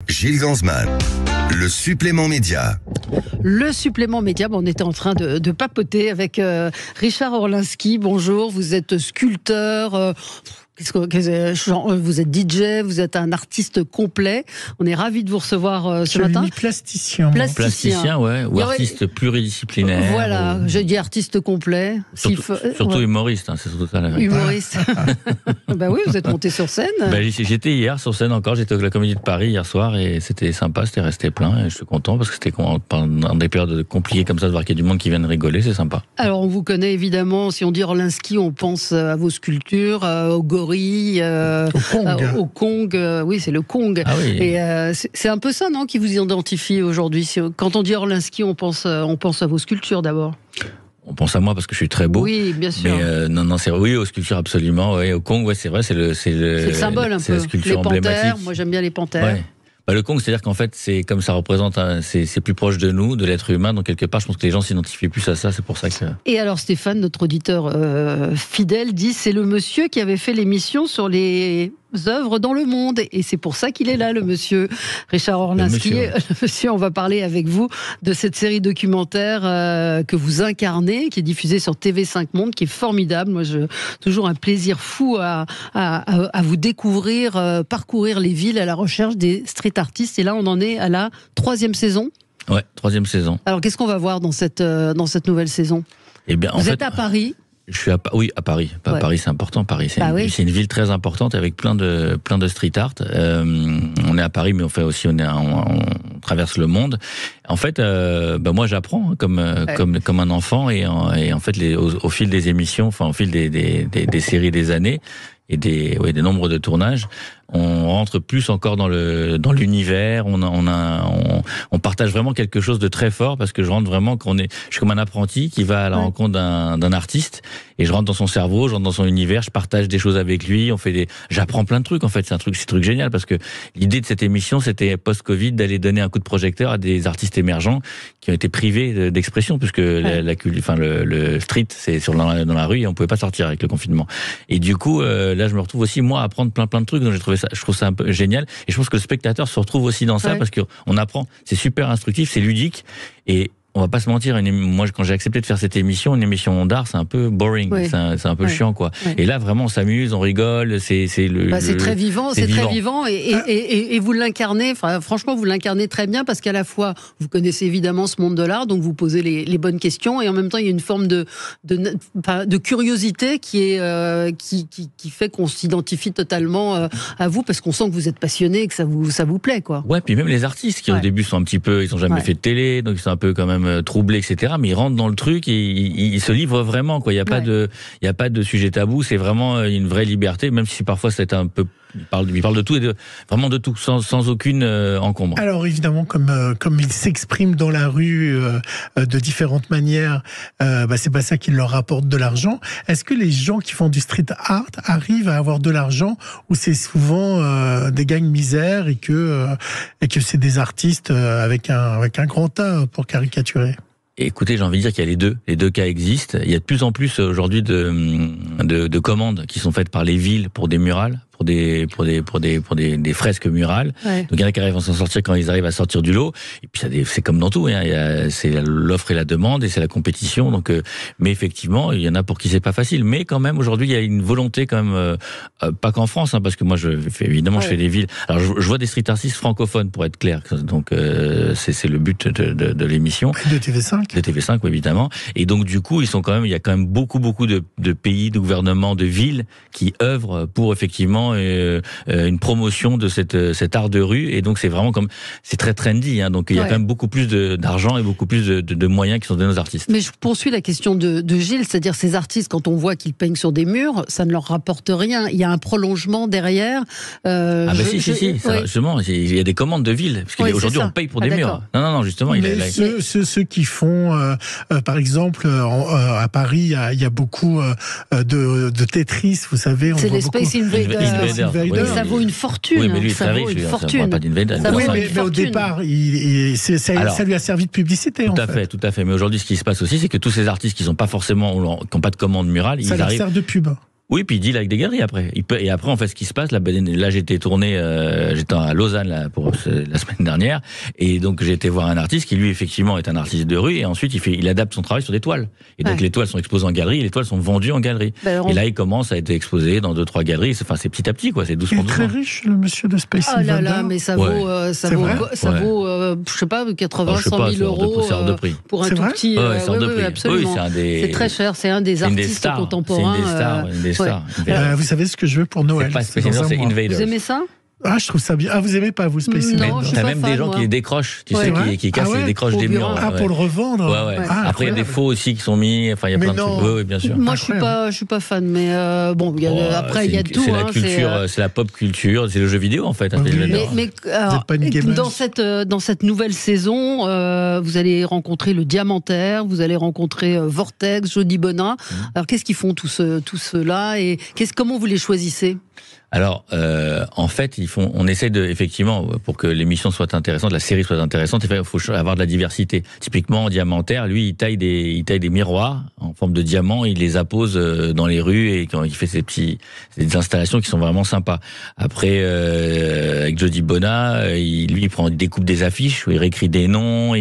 Gilles Gansman, le supplément média. Le supplément média, on était en train de papoter avec Richard Orlinski. Bonjour, vous êtes sculpteur, vous êtes DJ, vous êtes un artiste complet. On est ravis de vous recevoir ce matin. Plasticien. Plasticien, ouais, ou artiste pluridisciplinaire. Voilà, j'ai dit artiste complet. Surtout humoriste, c'est surtout ça la vérité. Humoriste. Ben oui, vous êtes monté sur scène. J'étais hier sur scène encore, j'étais à la Comédie de Paris hier soir et c'était sympa, c'était resté plein et je suis content parce que c'était pendant des périodes compliquées comme ça de voir qu'il y a du monde qui vient de rigoler, c'est sympa. Alors on vous connaît évidemment, si on dit Orlinski, on pense à vos sculptures, au gorille, au Kong, oui c'est le Kong. Ah oui. Et c'est un peu ça, non, qui vous identifie aujourd'hui. Quand on dit Orlinski, on pense à vos sculptures d'abord. On pense à moi parce que je suis très beau. Oui, bien sûr. Mais non, c'est oui, aux sculptures absolument. Ouais, au Kong, ouais, c'est vrai, c'est le symbole un peu. La sculpture les panthères, emblématique. moi j'aime bien les panthères. Ouais. Le Kong, c'est-à-dire qu'en fait, c'est comme ça représente, c'est plus proche de nous, de l'être humain. Donc quelque part, je pense que les gens s'identifient plus à ça. C'est pour ça que. Et alors Stéphane, notre auditeur fidèle, dit c'est le monsieur qui avait fait l'émission sur les œuvres dans le monde et c'est pour ça qu'il est là, le monsieur Richard Orlinski. Le monsieur, on va parler avec vous de cette série documentaire que vous incarnez, qui est diffusée sur TV5 Monde, qui est formidable. Moi, toujours un plaisir fou à vous découvrir, parcourir les villes à la recherche des street artistes. Et là, on en est à la 3e saison. Ouais, 3e saison. Alors, qu'est-ce qu'on va voir dans cette nouvelle saison ? Eh bien, vous êtes à Paris. Je suis à Paris. Ouais. Paris, c'est important. Paris, c'est une ville très importante avec plein de street art. On est à Paris, mais on fait aussi, on traverse le monde. En fait, moi, j'apprends comme un enfant et en fait, au fil des émissions, enfin, au fil des séries, des années et des nombres de tournages, on rentre plus encore dans l'univers. On partage vraiment quelque chose de très fort parce que je rentre vraiment je suis comme un apprenti qui va à la rencontre d'un artiste et je rentre dans son cerveau, je rentre dans son univers, je partage des choses avec lui, j'apprends plein de trucs en fait. C'est un truc génial parce que l'idée de cette émission c'était post-Covid d'aller donner un coup de projecteur à des artistes émergents qui ont été privés d'expression puisque le street c'est dans la rue et on pouvait pas sortir avec le confinement. Et du coup là je me retrouve aussi moi à apprendre plein de trucs donc je trouve ça un peu génial et je pense que le spectateur se retrouve aussi dans ça parce qu'on apprend, c'est super instructif, c'est ludique et on va pas se mentir, moi quand j'ai accepté de faire cette émission, une émission d'art, c'est un peu boring, c'est un peu chiant quoi. Et là vraiment on s'amuse, on rigole, c'est très vivant, c'est très vivant et vous l'incarnez, franchement vous l'incarnez très bien parce qu'à la fois vous connaissez évidemment ce monde de l'art, donc vous posez les bonnes questions et en même temps il y a une forme de curiosité qui fait qu'on s'identifie totalement à vous parce qu'on sent que vous êtes passionné et que ça vous plaît quoi. Ouais, puis même les artistes qui au début sont un petit peu, ils ont jamais fait de télé, donc ils sont un peu quand même troublés, etc. Mais ils rentrent dans le truc et ils se livrent vraiment, quoi. Il y a pas de sujet tabou. C'est vraiment une vraie liberté, même si parfois c'est un peu. Il parle de tout et vraiment de tout, sans aucune encombre. Alors évidemment, comme ils s'expriment dans la rue de différentes manières, c'est pas ça qui leur rapporte de l'argent. Est-ce que les gens qui font du street art arrivent à avoir de l'argent ou c'est souvent des gangs misères et que c'est des artistes avec un grand A pour caricaturer? Écoutez, j'ai envie de dire qu'il y a les deux cas existent. Il y a de plus en plus aujourd'hui de commandes qui sont faites par les villes pour des murales, pour des fresques murales. Ouais. Donc il y en a qui arrivent à s'en sortir quand ils arrivent à sortir du lot. Et puis c'est comme dans tout, c'est l'offre et la demande et c'est la compétition. Donc, mais effectivement, il y en a pour qui c'est pas facile. Mais quand même aujourd'hui, il y a une volonté quand même, pas qu'en France, hein, parce que moi je fais des villes. Alors je vois des street artistes francophones pour être clair. Donc c'est le but de l'émission. De TV5. De TV5, oui, évidemment. Et donc du coup, il y a quand même beaucoup de pays, de gouvernements, de villes qui œuvrent pour effectivement une promotion de cet art de rue. Et donc c'est vraiment c'est très trendy. Hein, donc il y a quand même beaucoup plus d'argent et beaucoup plus de moyens qui sont donnés aux artistes. Mais je poursuis la question de Gilles, c'est-à-dire ces artistes, quand on voit qu'ils peignent sur des murs, ça ne leur rapporte rien. Il y a un prolongement derrière. Justement, il y a des commandes de villes. Parce qu'aujourd'hui, on paye pour des murs. Non, justement. Mais ceux qui font, par exemple, à Paris, il y a beaucoup de Tetris, vous savez. C'est les Space Invaders. Oui, ça vaut une fortune. Oui, mais lui, ça vaut une fortune. Pas d'Invader. Oui, mais au départ, ça lui a servi de publicité. Tout à fait. Mais aujourd'hui, ce qui se passe aussi, c'est que tous ces artistes qui n'ont pas forcément, qui n'ont pas de commande murale, ça leur sert de pub. Oui, puis il deal avec des galeries après. Et après, en fait, ce qui se passe, là j'étais tourné, j'étais à Lausanne là, pour la semaine dernière, et donc j'ai été voir un artiste qui lui effectivement est un artiste de rue, et ensuite il adapte son travail sur des toiles. Et donc les toiles sont exposées en galerie, et les toiles sont vendues en galerie. Et là il commence à être exposé dans 2-3 galeries. Enfin, c'est petit à petit quoi, c'est doucement. Il est très riche le monsieur de Space Invaders. Ah là là, mais ça vaut, ça vaut, je sais pas, 80, 100 000 euros pour un tout petit. Oui, absolument. C'est très cher. C'est un des artistes contemporains. C'est une des stars. Vous savez ce que je veux pour Noël? C'est Invaders. Vous aimez ça? Ah, je trouve ça bien. Ah, vous aimez pas, vous, Space Invaders? Non, je suis t'as pas même fan, des gens qui les décrochent, tu sais, qui cassent les décroches des murs. Ah, pour le revendre. Ouais. Après, il y a des faux aussi qui sont mis. Enfin, il y a plein de trucs. Oui, bien sûr. Moi, je suis pas fan, mais bon, après, il y a tout. C'est la culture, c'est la pop culture, c'est le jeu vidéo en fait. Mais dans cette nouvelle saison, vous allez rencontrer le Diamantaire, vous allez rencontrer Vortex, Jody Bonnat. Alors, qu'est-ce qu'ils font tous ceux-là et comment vous les choisissez? Alors, en fait, on essaie effectivement, pour que l'émission soit intéressante, la série soit intéressante, il faut avoir de la diversité. Typiquement, Diamantaire, lui, il taille des miroirs en forme de diamants, il les appose dans les rues et quand il fait des installations qui sont vraiment sympas. Après, avec Jody Bonnat, il découpe des affiches où il réécrit des noms.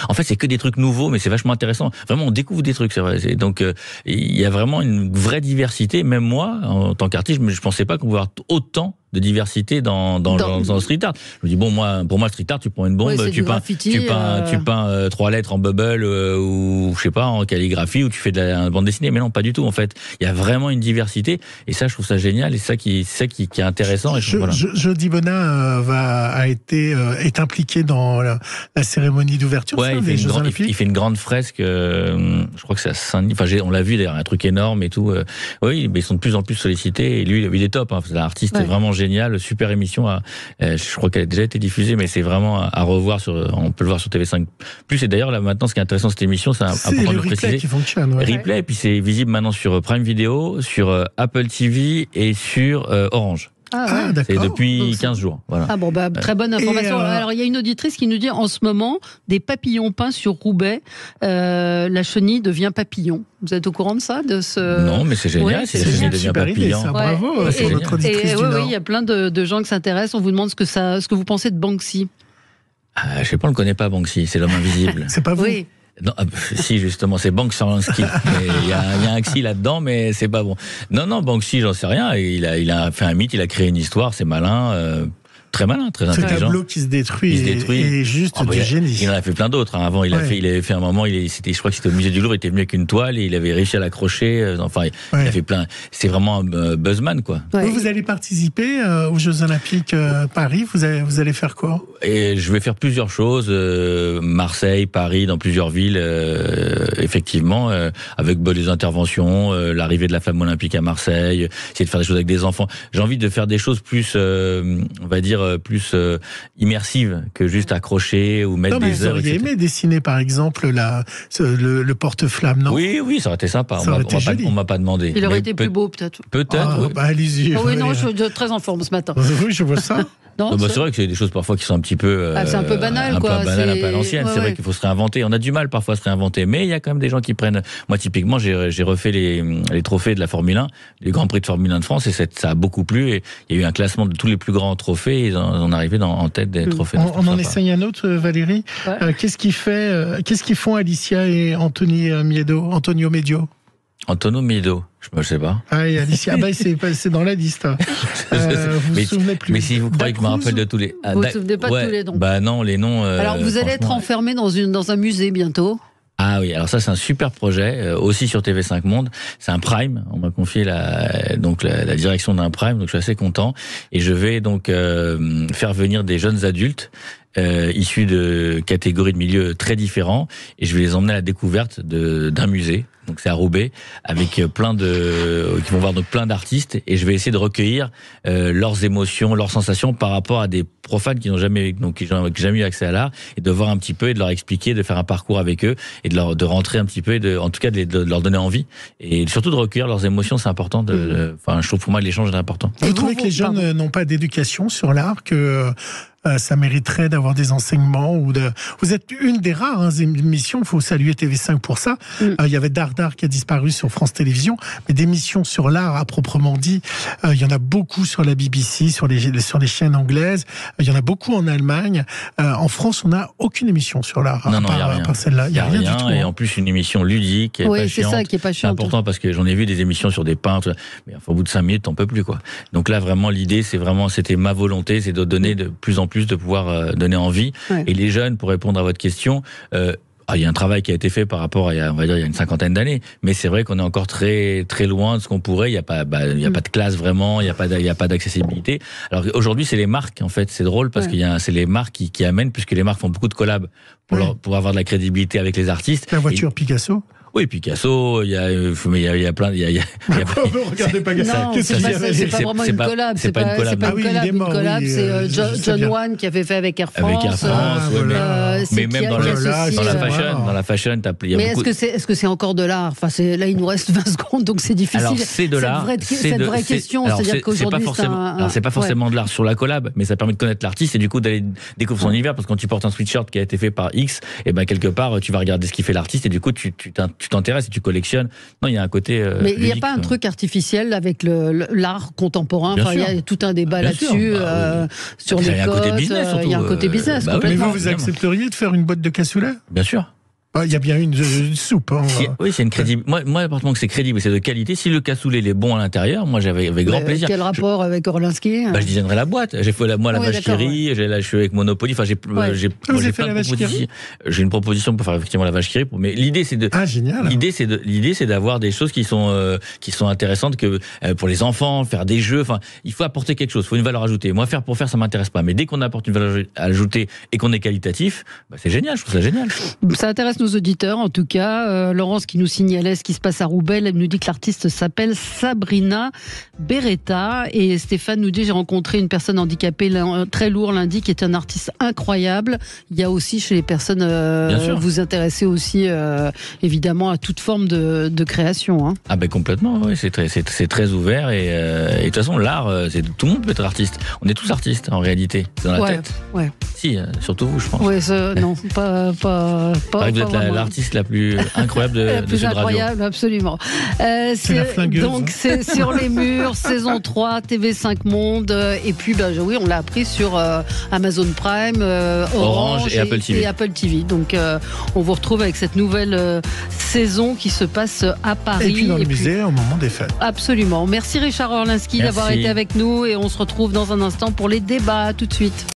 En fait, c'est que des trucs nouveaux, mais c'est vachement intéressant. Vraiment, on découvre des trucs, c'est vrai. Donc, il y a vraiment une vraie diversité. Même moi, en tant qu'artiste, je pensais pas qu'on pouvait avoir autant de diversité dans le street art. Je me dis pour moi le street art, tu prends une bombe, tu peins 3 lettres en bubble ou je sais pas en calligraphie ou tu fais de la bande dessinée, mais non, pas du tout en fait. Il y a vraiment une diversité et ça je trouve ça génial et c'est ça qui est intéressant. Et Jody Bonnat est impliqué dans la cérémonie d'ouverture des Jeux Olympiques. Il fait une grande fresque, je crois que c'est à Saint-Denis. Enfin, on l'a vu d'ailleurs, un truc énorme et tout. Oui, mais ils sont de plus en plus sollicités et lui il est top. C'est un artiste vraiment génial, super émission. Je crois qu'elle a déjà été diffusée, mais c'est vraiment à revoir on peut le voir sur TV5+. Et d'ailleurs, là, maintenant, ce qui est intéressant de cette émission, c'est important de le préciser. Qui fonctionne, Replay, et puis c'est visible maintenant sur Prime Video, sur Apple TV et sur Orange. D'accord. C'est depuis 15 jours. Voilà. Ah bon, très bonne information. Alors, il y a une auditrice qui nous dit, en ce moment, des papillons peints sur Roubaix, la chenille devient papillon. Vous êtes au courant de ça, Non, mais c'est génial, la chenille devient papillon. Bravo pour notre auditrice du Nord. Oui, il y a plein de gens qui s'intéressent. On vous demande ce que vous pensez de Banksy. Je sais pas, on le connaît pas, Banksy. C'est l'homme invisible. C'est pas vous. Oui. Non, si justement c'est Banksy il y a un xy là-dedans, mais c'est pas bon. Non, Banksy, j'en sais rien. Il a fait un mythe, il a créé une histoire, c'est malin. Très malin, très intelligent. Ce tableau qui se détruit et juste du génie. Il en a fait plein d'autres. Avant, il avait fait un moment, je crois que c'était au musée du Louvre, il était venu avec une toile et il avait réussi à l'accrocher. Il a fait plein. C'est vraiment un buzzman, quoi. Vous allez participer aux Jeux Olympiques Paris. Vous allez faire quoi? Et je vais faire plusieurs choses. Marseille, Paris, dans plusieurs villes, effectivement, avec des interventions, l'arrivée de la flamme olympique à Marseille, essayer de faire des choses avec des enfants. J'ai envie de faire des choses plus, on va dire, plus immersive que juste accrocher ou mettre des heures. Vous auriez aimé dessiner par exemple le porte-flamme, non? Oui, ça aurait été sympa. On m'a pas demandé. Il aurait été plus beau peut-être. Peut-être. Allez-y. Oui, non, je suis très en forme ce matin. Oui, je vois ça. C'est vrai que c'est des choses parfois qui sont un petit peu c'est un peu banal, un peu à l'ancienne. C'est vrai qu'il faut se réinventer. On a du mal parfois à se réinventer, mais il y a quand même des gens qui prennent. Moi, typiquement, j'ai refait les trophées de la Formule 1, les grands prix de Formule 1 de France, et ça a beaucoup plu. Et il y a eu un classement de tous les plus grands trophées. Et on est arrivé en tête des trophées. On en essaye un autre, Valérie. Qu'est-ce qu'ils font Alicia et Antonio Medio? Antonio Medio, je sais pas. Et Alicia, c'est dans la liste. Vous vous souvenez plus? Mais si vous croyez que je me rappelle de tous les... Vous ne vous souvenez pas de tous les noms? Non, les noms... Alors, vous allez être enfermé dans un musée bientôt. Ah oui, alors ça c'est un super projet, aussi sur TV5 Monde. C'est un Prime, on m'a confié la direction d'un Prime, donc je suis assez content. Et je vais donc faire venir des jeunes adultes issus de catégories de milieux très différents, et je vais les emmener à la découverte d'un musée. Donc c'est à Roubaix, avec qui vont voir donc plein d'artistes, et je vais essayer de recueillir leurs émotions, leurs sensations par rapport à des profanes qui n'ont jamais eu accès à l'art, et de voir un petit peu et de leur expliquer, de faire un parcours avec eux et de rentrer un petit peu, en tout cas de leur donner envie, et surtout de recueillir leurs émotions. C'est important. Je trouve pour moi que l'échange est important. Vous trouvez que les jeunes n'ont pas d'éducation sur l'art, que ça mériterait d'avoir des enseignements. Vous êtes une des rares émissions, il faut saluer TV5 pour ça. Il y avait Dardar qui a disparu sur France Télévisions, mais des émissions sur l'art à proprement dit, il y en a beaucoup sur la BBC, sur les chaînes anglaises, il y en a beaucoup en Allemagne. En France, on n'a aucune émission sur l'art, non, il n'y a rien. Celle-là. Il n'y a rien du tout. Et en plus, une émission ludique. Oui, c'est ça qui est pas chiant. C'est important parce que j'en ai vu des émissions sur des peintres, mais au bout de 5 minutes, t'en peux plus, quoi. Donc là, vraiment, l'idée, c'était ma volonté, c'est de donner de plus en plus, de pouvoir donner envie. Ouais. Et les jeunes, pour répondre à votre question, il y a un travail qui a été fait par rapport à, on va dire, il y a une 50aine d'années, mais c'est vrai qu'on est encore très très loin de ce qu'on pourrait. Il y a pas de classe vraiment, il y a pas d'accessibilité. Alors aujourd'hui, c'est les marques, en fait, c'est drôle parce c'est les marques qui amènent, puisque les marques font beaucoup de collabs pour avoir de la crédibilité avec les artistes. La voiture Picasso. Oui, Picasso, il y a plein, regardez pas non, c'est pas vraiment une collab. C'est pas une collab. Une collab, c'est John Wan qui avait fait avec Air France. Avec Air France, mais même dans la fashion, il y a beaucoup. Mais est-ce que c'est encore de l'art? Enfin, là, il nous reste 20 secondes, donc c'est difficile. Alors, c'est de l'art. Cette vraie question, c'est-à-dire qu'aujourd'hui, c'est pas forcément de l'art sur la collab, mais ça permet de connaître l'artiste et du coup d'aller découvrir son univers, parce que quand tu portes un sweatshirt qui a été fait par X, et ben quelque part, tu vas regarder ce qu'il fait l'artiste et du coup, tu t'intéresses et tu collectionnes. Non, il y a un côté. Mais il n'y a pas un truc artificiel avec l'art contemporain. Enfin, il y a tout un débat là-dessus sur les codes. Il y a un côté business. Mais vous accepteriez de faire une boîte de cassoulet? Bien sûr. Il y a bien une soupe. Oui, c'est une crédible. Moi, l'appartement que c'est crédible, c'est de qualité. Si le cassoulet est bon à l'intérieur, moi, j'avais avec grand plaisir. Quel rapport avec Orlinski? Je designerais la boîte. J'ai fait la vache qui rit. Je suis avec Monopoly. Enfin, j'ai plein de propositions. J'ai une proposition pour faire effectivement la vache qui rit. Mais l'idée, c'est de. Ah, génial. L'idée, c'est d'avoir des choses qui sont intéressantes, que pour les enfants, faire des jeux. Enfin, il faut apporter quelque chose. Il faut une valeur ajoutée. Moi, pour faire, ça m'intéresse pas. Mais dès qu'on apporte une valeur ajoutée et qu'on est qualitatif, c'est génial. Je trouve ça génial. Ça intéresse nos auditeurs, en tout cas. Laurence qui nous signalait ce qui se passe à Roubaix, elle nous dit que l'artiste s'appelle Sabrina Beretta, et Stéphane nous dit: j'ai rencontré une personne handicapée très lourde lundi qui est un artiste incroyable. Il y a aussi chez les personnes, vous intéressez aussi évidemment à toute forme de création. Hein. Ah ben complètement, oui, c'est très ouvert et de toute façon l'art, tout le monde peut être artiste. On est tous artistes en réalité, c'est dans la tête. Ouais. Si, surtout vous, je pense. Ouais, non, pas vous êtes l'artiste la plus incroyable de cette radio. Absolument. Donc c'est sur les murs, saison 3, TV5 Monde, et puis oui, on l'a appris sur Amazon Prime, Orange et Apple TV. Donc on vous retrouve avec cette nouvelle saison qui se passe à Paris. Et puis dans le musée au moment des fêtes. Absolument. Merci Richard Orlinski d'avoir été avec nous, et on se retrouve dans un instant pour les débats. Tout de suite.